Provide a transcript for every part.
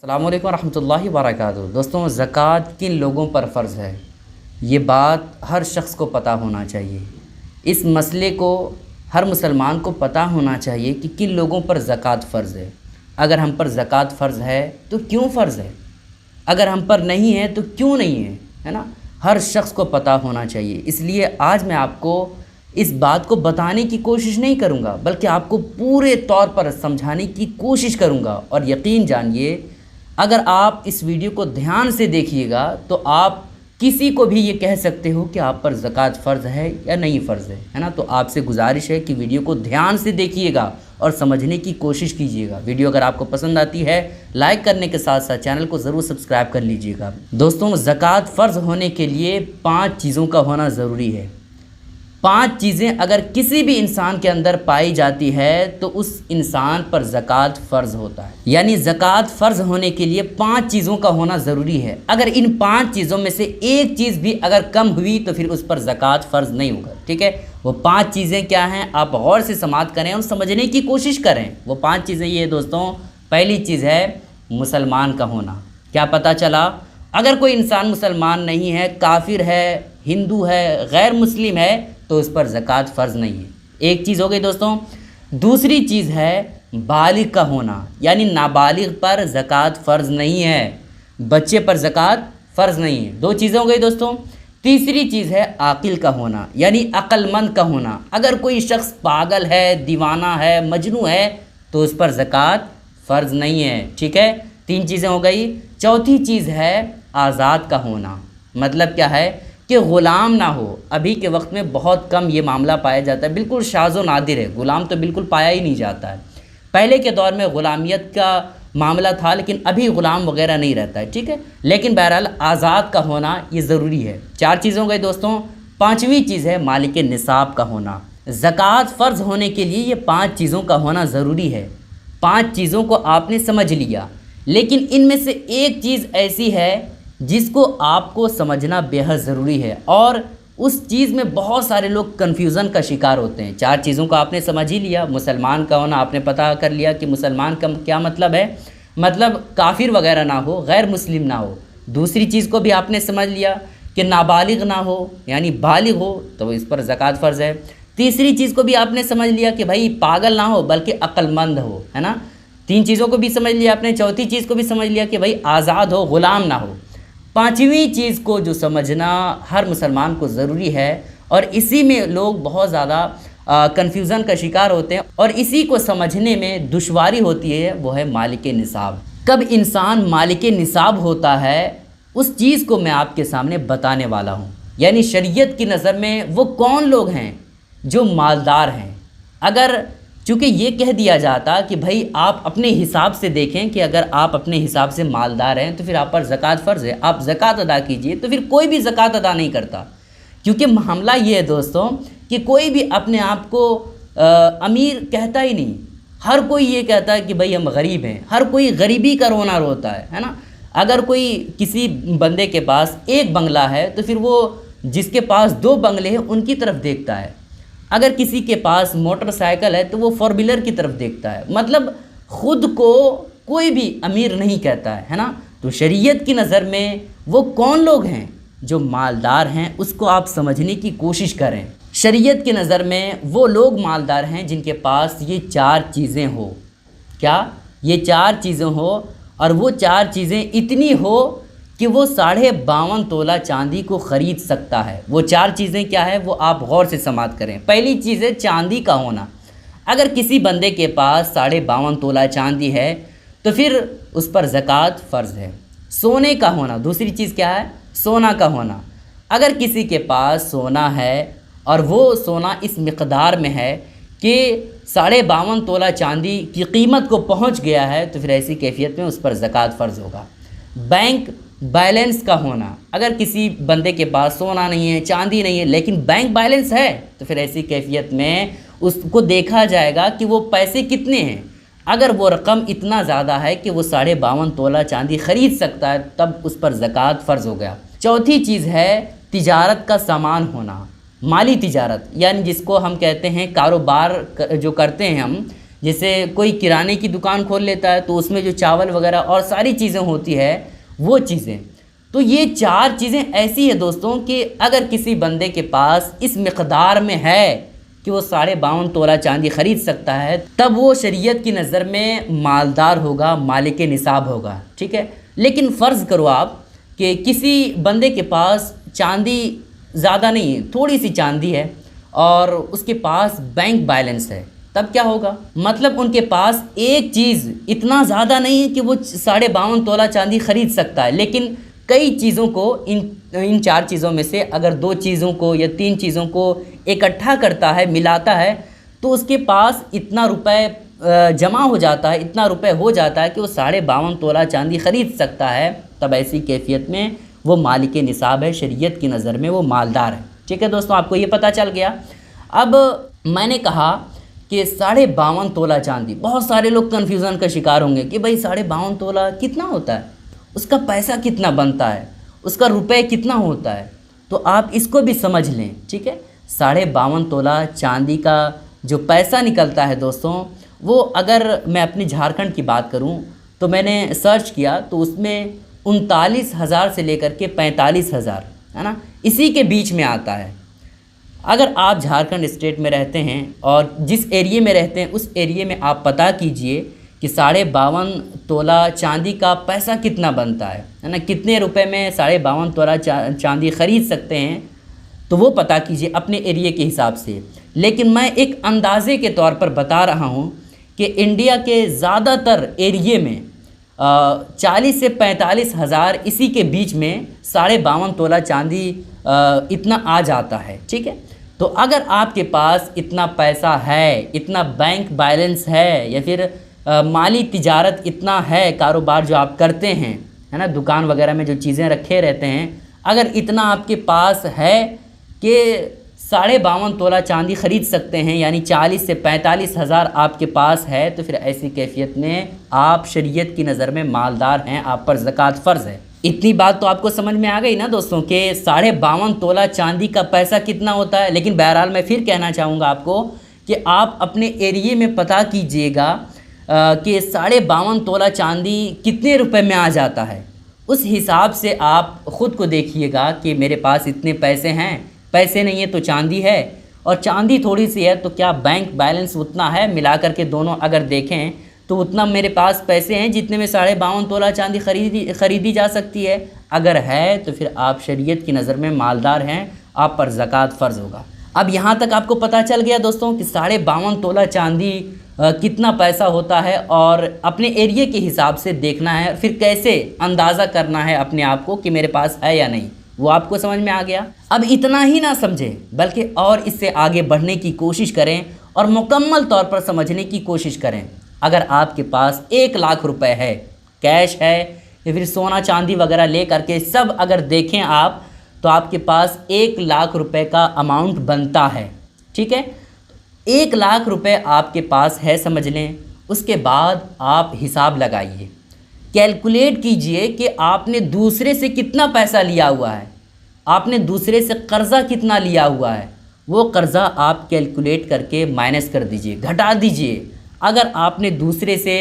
अस्सलामु अलैकुम रहमतुल्लाहि व बरकातुहू। दोस्तों, ज़कात किन लोगों पर फ़र्ज़ है, ये बात हर शख्स को पता होना चाहिए। इस मसले को हर मुसलमान को पता होना चाहिए कि किन लोगों पर ज़कात फ़र्ज़ है। अगर हम पर ज़कात फ़र्ज़ है तो क्यों फ़र्ज़ है, अगर हम पर नहीं है तो क्यों नहीं है ना। हर शख्स को पता होना चाहिए। इसलिए आज मैं आपको इस बात को बताने की कोशिश नहीं करूँगा, बल्कि आपको पूरे तौर पर समझाने की कोशिश करूँगा। और यकीन जानिए, अगर आप इस वीडियो को ध्यान से देखिएगा तो आप किसी को भी ये कह सकते हो कि आप पर ज़कात फ़र्ज़ है या नहीं फ़र्ज़ है ना। तो आपसे गुजारिश है कि वीडियो को ध्यान से देखिएगा और समझने की कोशिश कीजिएगा। वीडियो अगर आपको पसंद आती है, लाइक करने के साथ साथ चैनल को ज़रूर सब्सक्राइब कर लीजिएगा। दोस्तों, ज़कात फ़र्ज़ होने के लिए 5 चीज़ों का होना ज़रूरी है। 5 चीज़ें अगर किसी भी इंसान के अंदर पाई जाती है तो उस इंसान पर ज़कात फ़र्ज़ होता है। यानी ज़कात फ़र्ज़ होने के लिए 5 चीज़ों का होना ज़रूरी है। अगर इन 5 चीज़ों में से एक चीज़ भी अगर कम हुई तो फिर उस पर ज़कात फ़र्ज़ नहीं होगा। ठीक है, वो 5 चीज़ें क्या हैं, आप गौर से समाअत करें और समझने की कोशिश करें। वो 5 चीज़ें ये दोस्तों, पहली चीज़ है मुसलमान का होना। क्या पता चला, अगर कोई इंसान मुसलमान नहीं है, काफिर है, हिंदू है, गैर मुस्लिम है, तो उस पर ज़कात फ़र्ज़ नहीं है। एक चीज़ हो गई दोस्तों। दूसरी चीज़ है बालिग का होना, यानी नाबालिग पर ज़कात फ़र्ज़ नहीं है, बच्चे पर ज़कात फ़र्ज़ नहीं है। 2 चीज़ें हो गई दोस्तों। तीसरी चीज़ है आकिल का होना, यानी अक्लमंद का होना। अगर कोई शख्स पागल है, दीवाना है, मजनू है, तो उस पर ज़कात फ़र्ज़ नहीं है। ठीक है, 3 चीज़ें हो गई। चौथी चीज़ है आज़ाद का होना। मतलब क्या है कि ग़ुलाम ना हो। अभी के वक्त में बहुत कम ये मामला पाया जाता है, बिल्कुल शाज़ व नादिर है। ग़ुलाम तो बिल्कुल पाया ही नहीं जाता है। पहले के दौर में ग़ुलामियत का मामला था, लेकिन अभी ग़ुलाम वगैरह नहीं रहता है। ठीक है, लेकिन बहरहाल आज़ाद का होना ये ज़रूरी है। 4 चीज़ें हो गई दोस्तों। 5वीं चीज़ है मालिक निसाब का होना। ज़कात फ़र्ज़ होने के लिए ये 5 चीज़ों का होना ज़रूरी है। 5 चीज़ों को आपने समझ लिया, लेकिन इनमें से एक चीज़ ऐसी है जिसको आपको समझना बेहद ज़रूरी है, और उस चीज़ में बहुत सारे लोग कन्फ्यूज़न का शिकार होते हैं। 4 चीज़ों को आपने समझ ही लिया। मुसलमान का होना आपने पता कर लिया कि मुसलमान का क्या मतलब है, मतलब काफिर वगैरह ना हो, गैर मुस्लिम ना हो। दूसरी चीज़ को भी आपने समझ लिया कि नाबालिग ना हो, यानी बालिग हो, तो इस पर ज़कात फ़र्ज़ है। तीसरी चीज़ को भी आपने समझ लिया कि भाई पागल ना हो बल्कि अक्लमंद हो, है ना। 3 चीज़ों को भी समझ लिया आपने। चौथी चीज़ को भी समझ लिया कि भाई आज़ाद हो, ग़ुलाम ना हो। 5वीं चीज़ को जो समझना हर मुसलमान को ज़रूरी है, और इसी में लोग बहुत ज़्यादा कन्फ्यूज़न का शिकार होते हैं, और इसी को समझने में दुश्वारी होती है, वो है मालिक निसाब। कब इंसान मालिक निसाब होता है, उस चीज़ को मैं आपके सामने बताने वाला हूँ। यानी शरीयत की नज़र में वो कौन लोग हैं जो मालदार हैं। अगर चूँकि ये कह दिया जाता कि भाई आप अपने हिसाब से देखें कि अगर आप अपने हिसाब से मालदार हैं तो फिर आप पर ज़कात फ़र्ज़ है, आप ज़कात अदा कीजिए, तो फिर कोई भी ज़कात अदा नहीं करता। क्योंकि मामला ये है दोस्तों कि कोई भी अपने आप को अमीर कहता ही नहीं। हर कोई ये कहता है कि भाई हम गरीब हैं। हर कोई गरीबी का रोना रोता है ना। अगर कोई किसी बंदे के पास एक बंगला है तो फिर वो जिसके पास 2 बंगले हैं उनकी तरफ देखता है। अगर किसी के पास मोटरसाइकिल है तो वो 4 व्हीलर की तरफ देखता है। मतलब ख़ुद को कोई भी अमीर नहीं कहता है ना। तो शरीयत की नज़र में वो कौन लोग हैं जो मालदार हैं, उसको आप समझने की कोशिश करें। शरीयत की नज़र में वो लोग मालदार हैं जिनके पास ये 4 चीज़ें हो। क्या? ये 4 चीज़ें हो, और वो 4 चीज़ें इतनी हो कि वो 52.5 तोला चांदी को ख़रीद सकता है। वो 4 चीज़ें क्या है, वो आप गौर से समाअत करें। पहली चीज़ है चांदी का होना। अगर किसी बंदे के पास 52.5 तोला चांदी है तो फिर उस पर ज़कात फ़र्ज़ है। सोने का होना, दूसरी चीज़ क्या है, सोना का होना। अगर किसी के पास सोना है और वो सोना इस मिक़दार में है कि 52.5 तोला चांदी की कीमत को पहुँच गया है, तो फिर ऐसी कैफियत में उस पर ज़कात फ़र्ज़ होगा। बैंक बैलेंस का होना। अगर किसी बंदे के पास सोना नहीं है, चांदी नहीं है, लेकिन बैंक बैलेंस है, तो फिर ऐसी कैफियत में उसको देखा जाएगा कि वो पैसे कितने हैं। अगर वो रकम इतना ज़्यादा है कि वो 52.5 तोला चांदी ख़रीद सकता है, तब उस पर ज़कात फ़र्ज़ हो गया। चौथी चीज़ है तिजारत का सामान होना। माली तिजारत, यानी जिसको हम कहते हैं कारोबार जो करते हैं हम, जैसे कोई किराने की दुकान खोल लेता है तो उसमें जो चावल वगैरह और सारी चीज़ें होती है वो चीज़ें। तो ये 4 चीज़ें ऐसी है दोस्तों कि अगर किसी बंदे के पास इस मिक़दार में है कि वो 52.5 तोला चांदी ख़रीद सकता है, तब वो शरीयत की नज़र में मालदार होगा, मालिक निसाब होगा, ठीक है। लेकिन फ़र्ज़ करो आप कि किसी बंदे के पास चांदी ज़्यादा नहीं है, थोड़ी सी चांदी है और उसके पास बैंक बैलेंस है, तब क्या होगा? मतलब उनके पास एक चीज़ इतना ज़्यादा नहीं है कि वो 52.5 तोला चांदी ख़रीद सकता है, लेकिन कई चीज़ों को इन 4 चीज़ों में से अगर 2 चीज़ों को या 3 चीज़ों को इकट्ठा करता है, मिलाता है, तो उसके पास इतना रुपए जमा हो जाता है, इतना रुपए हो जाता है कि वो 52.5 तोला चांदी ख़रीद सकता है। तब ऐसी कैफियत में वो मालिक निसाब है, शरीयत की नज़र में वो मालदार है, ठीक है दोस्तों। आपको ये पता चल गया। अब मैंने कहा कि 52.5 तोला चांदी, बहुत सारे लोग कन्फ्यूज़न का शिकार होंगे कि भाई 52.5 तोला कितना होता है, उसका पैसा कितना बनता है, उसका रुपए कितना होता है। तो आप इसको भी समझ लें, ठीक है। 52.5 तोला चांदी का जो पैसा निकलता है दोस्तों, वो अगर मैं अपनी झारखंड की बात करूं तो मैंने सर्च किया तो उसमें 39,000 से लेकर के 45,000, है ना, इसी के बीच में आता है। अगर आप झारखंड स्टेट में रहते हैं और जिस एरिए में रहते हैं उस एरिए में आप पता कीजिए कि 52.5 तोला चांदी का पैसा कितना बनता है ना, कितने रुपए में 52.5 तोला चांदी ख़रीद सकते हैं, तो वो पता कीजिए अपने एरिए के हिसाब से। लेकिन मैं एक अंदाज़े के तौर पर बता रहा हूँ कि इंडिया के ज़्यादातर एरिए में 40 से 45 हज़ार इसी के बीच में 52.5 तोला चांदी इतना आ जाता है, ठीक है। तो अगर आपके पास इतना पैसा है, इतना बैंक बैलेंस है, या फिर माली तिजारत इतना है, कारोबार जो आप करते हैं, है ना, दुकान वगैरह में जो चीज़ें रखे रहते हैं, अगर इतना आपके पास है कि 52.5 तोला चांदी ख़रीद सकते हैं, यानी 40 से 45 हज़ार आपके पास है, तो फिर ऐसी कैफियत में आप शरीयत की नज़र में मालदार हैं, आप पर ज़कात फ़र्ज़ है। इतनी बात तो आपको समझ में आ गई ना दोस्तों कि 52.5 तोला चांदी का पैसा कितना होता है। लेकिन बहरहाल मैं फिर कहना चाहूँगा आपको कि आप अपने एरिए में पता कीजिएगा कि 52.5 तोला चांदी कितने रुपए में आ जाता है। उस हिसाब से आप ख़ुद को देखिएगा कि मेरे पास इतने पैसे हैं, पैसे नहीं है तो चांदी है, और चांदी थोड़ी सी है तो क्या बैंक बैलेंस उतना है, मिला करके दोनों अगर देखें तो उतना मेरे पास पैसे हैं जितने में 52.5 तोला चांदी ख़रीदी जा सकती है। अगर है तो फिर आप शरीयत की नज़र में मालदार हैं, आप पर ज़कात फ़र्ज़ होगा। अब यहाँ तक आपको पता चल गया दोस्तों कि 52.5 तोला चांदी कितना पैसा होता है, और अपने एरिए के हिसाब से देखना है, फिर कैसे अंदाज़ा करना है अपने आप को कि मेरे पास है या नहीं, वो आपको समझ में आ गया। अब इतना ही ना समझें, बल्कि और इससे आगे बढ़ने की कोशिश करें और मुकम्मल तौर पर समझने की कोशिश करें। अगर आपके पास 1 लाख रुपए है, कैश है, या फिर सोना चांदी वगैरह ले करके सब अगर देखें आप, तो आपके पास 1 लाख रुपए का अमाउंट बनता है, ठीक है। 1 लाख रुपए आपके पास है समझ लें। उसके बाद आप हिसाब लगाइए, कैलकुलेट कीजिए कि आपने दूसरे से कितना पैसा लिया हुआ है, आपने दूसरे से कर्ज़ा कितना लिया हुआ है, वो कर्ज़ा आप कैलकुलेट करके माइनस कर दीजिए, घटा दीजिए। अगर आपने दूसरे से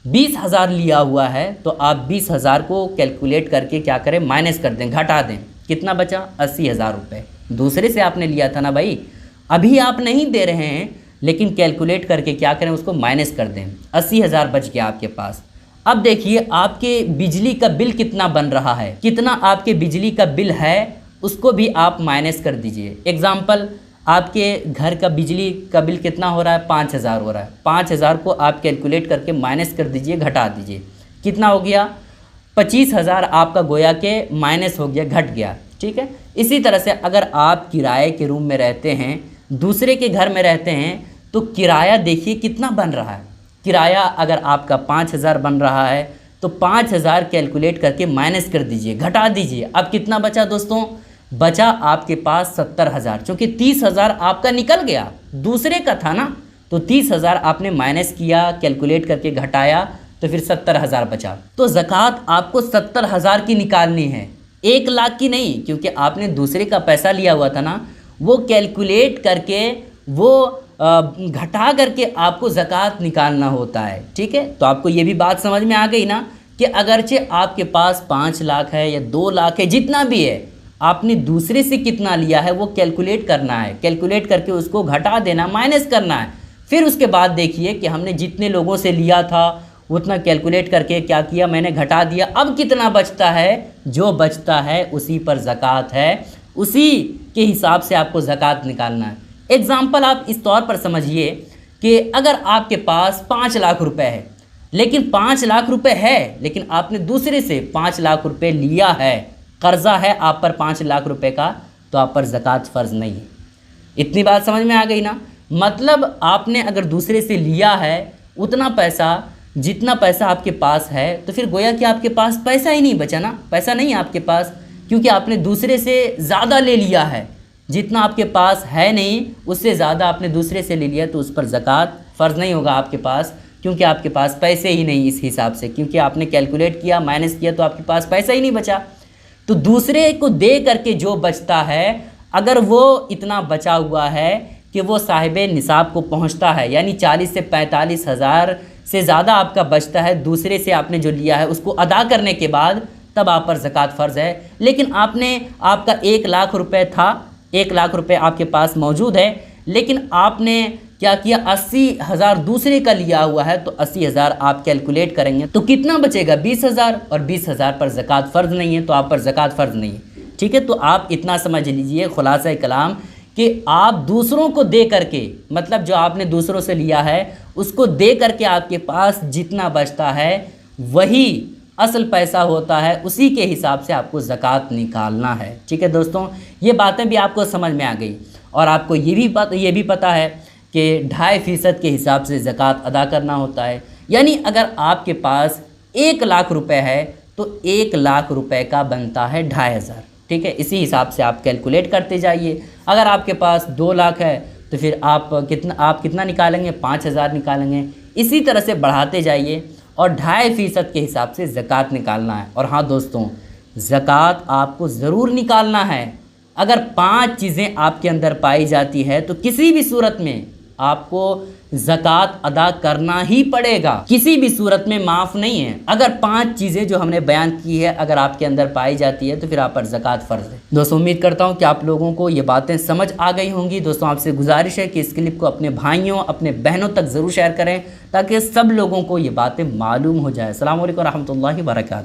20,000 लिया हुआ है तो आप 20,000 को कैलकुलेट करके क्या करें, माइनस कर दें, घटा दें। कितना बचा? 80,000 रुपये दूसरे से आपने लिया था ना भाई, अभी आप नहीं दे रहे हैं, लेकिन कैलकुलेट करके क्या करें, उसको माइनस कर दें। 80,000 बच गया आपके पास। अब देखिए आपके बिजली का बिल कितना बन रहा है, कितना आपके बिजली का बिल है, उसको भी आप माइनस कर दीजिए। एग्ज़ाम्पल, आपके घर का बिजली का बिल कितना हो रहा है, 5,000 हो रहा है। 5,000 को आप कैलकुलेट करके माइनस कर दीजिए, घटा दीजिए। कितना हो गया? 25,000 आपका गोया के माइनस हो गया, घट गया, ठीक है। इसी तरह से अगर आप किराए के रूम में रहते हैं, दूसरे के घर में रहते हैं, तो किराया देखिए कितना बन रहा है। किराया अगर आपका 5,000 बन रहा है तो 5,000 कैलकुलेट करके माइनस कर दीजिए, घटा दीजिए। अब कितना बचा दोस्तों? बचा आपके पास 70,000, क्योंकि 30,000 आपका निकल गया, दूसरे का था ना, तो 30,000 आपने माइनस किया, कैलकुलेट करके घटाया, तो फिर 70,000 बचा। तो ज़कात आपको 70,000 की निकालनी है, 1 लाख की नहीं, क्योंकि आपने दूसरे का पैसा लिया हुआ था ना, वो कैलकुलेट करके वो घटा करके आपको ज़कात निकालना होता है। ठीक है, तो आपको ये भी बात समझ में आ गई ना कि अगरचे आपके पास 5 लाख है या 2 लाख है, जितना भी है, आपने दूसरे से कितना लिया है वो कैलकुलेट करना है। कैलकुलेट करके उसको घटा देना, माइनस करना है। फिर उसके बाद देखिए कि हमने जितने लोगों से लिया था उतना कैलकुलेट करके क्या किया, मैंने घटा दिया। अब कितना बचता है, जो बचता है उसी पर ज़कात है, उसी के हिसाब से आपको ज़कात निकालना है। एग्ज़ाम्पल आप इस तौर पर समझिए कि अगर आपके पास 5 लाख रुपए है, लेकिन 5 लाख रुपए है लेकिन आपने दूसरे से 5 लाख रुपए लिया है, कर्ज़ा है आप पर 5 लाख रुपए का, तो आप पर ज़कात फ़र्ज़ नहीं है। इतनी बात समझ में आ गई ना। मतलब आपने अगर दूसरे से लिया है उतना पैसा, जितना पैसा आपके पास है, तो फिर गोया कि आपके पास पैसा ही नहीं बचा ना, पैसा नहीं है आपके पास, क्योंकि आपने दूसरे से ज़्यादा ले लिया है। जितना आपके पास है नहीं उससे ज़्यादा आपने दूसरे से ले लिया, तो उस पर ज़कात फ़र्ज़ नहीं होगा आपके पास, क्योंकि आपके पास पैसे ही नहीं इस हिसाब से, क्योंकि आपने कैलकुलेट किया, माइनस किया, तो आपके पास पैसा ही नहीं बचा। तो दूसरे को दे करके जो बचता है, अगर वो इतना बचा हुआ है कि वो साहिब निसाब को पहुंचता है, यानी 40 से 45 हज़ार से ज़्यादा आपका बचता है दूसरे से आपने जो लिया है उसको अदा करने के बाद, तब आप पर ज़कात फ़र्ज़ है। लेकिन आपका 1 लाख रुपए था, 1 लाख रुपए आपके पास मौजूद है, लेकिन आपने क्या किया, 80,000 दूसरे का लिया हुआ है, तो 80,000 आप कैलकुलेट करेंगे तो कितना बचेगा, 20,000, और 20,000 पर ज़कात फ़र्ज़ नहीं है, तो आप पर ज़कात फ़र्ज़ नहीं है। ठीक है, तो आप इतना समझ लीजिए खुलासा कलाम कि आप दूसरों को दे करके, मतलब जो आपने दूसरों से लिया है उसको दे करके आपके पास जितना बचता है वही असल पैसा होता है, उसी के हिसाब से आपको ज़कात निकालना है। ठीक है दोस्तों, ये बातें भी आपको समझ में आ गई, और आपको ये भी पता है कि 2.5% के हिसाब से ज़कात अदा करना होता है। यानी अगर आपके पास 1 लाख रुपए है तो 1 लाख रुपए का बनता है 2.5%। ठीक है, इसी हिसाब से आप कैलकुलेट करते जाइए। अगर आपके पास 2 लाख है तो फिर आप कितना निकालेंगे, 5,000 निकालेंगे। इसी तरह से बढ़ाते जाइए और 2.5% के हिसाब से ज़कात निकालना है। और हाँ दोस्तों, ज़कात आपको ज़रूर निकालना है। अगर 5 चीज़ें आपके अंदर पाई जाती है तो किसी भी सूरत में आपको ज़कात अदा करना ही पड़ेगा, किसी भी सूरत में माफ़ नहीं है। अगर 5 चीज़ें जो हमने बयान की है अगर आपके अंदर पाई जाती है तो फिर आप पर ज़कात फ़र्ज़ है। दोस्तों, उम्मीद करता हूँ कि आप लोगों को ये बातें समझ आ गई होंगी। दोस्तों, आपसे गुजारिश है कि इस क्लिप को अपने भाइयों, अपने बहनों तक ज़रूर शेयर करें, ताकि सब लोगों को ये बातें मालूम हो जाए। अस्सलामु अलैकुम रहमतुल्लाहि व बरकातहू।